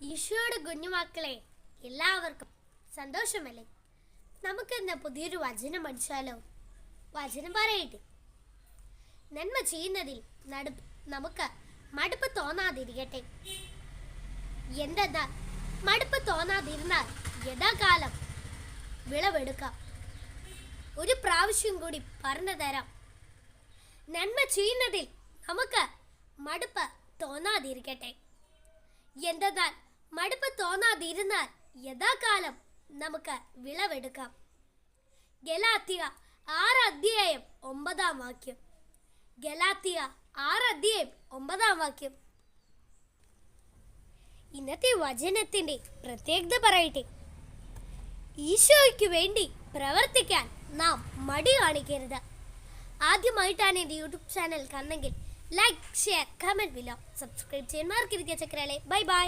ഈശോയുടെ കുഞ്ഞുമക്കളെ, എല്ലാവർക്കും സന്തോഷമല്ലേ? നമുക്കെന്താ പുതിയൊരു വചനം പഠിച്ചാലോ? വചനം പറയട്ടെ. നന്മ ചെയ്യുന്നതിൽ നമുക്ക് മടുപ്പ് തോന്നാതിരിക്കട്ടെ. എന്തെന്നാൽ മടുപ്പ് തോന്നാതിരുന്നാൽ യഥാകാലം വിളവെടുക്കാം. ഒരു പ്രാവശ്യം കൂടി പറഞ്ഞു തരാം. നന്മ ചെയ്യുന്നതിൽ നമുക്ക് മടുപ്പ് തോന്നാതിരിക്കട്ടെ. എന്തെന്നാൽ മടുപ്പ് തോന്നാതിരുന്നാൽ യഥാകാലം നമുക്ക് വിളവെടുക്കാം. ഗലാത്യ 6:9 ഗലാത്യ 6:9 ഇന്നത്തെ വചനത്തിന്റെ പ്രത്യേകത പറയട്ടെ. ഈശോയ്ക്ക് വേണ്ടി പ്രവർത്തിക്കാൻ നാം മടി കാണിക്കരുത്. ആദ്യമായിട്ടാണ് എൻ്റെ യൂട്യൂബ് ചാനൽ കാണുന്നെങ്കിൽ like, share, comment below. Subscribe ചെയ്യാൻ മറക്കരുത് ചക്രാലെ. Bye bye.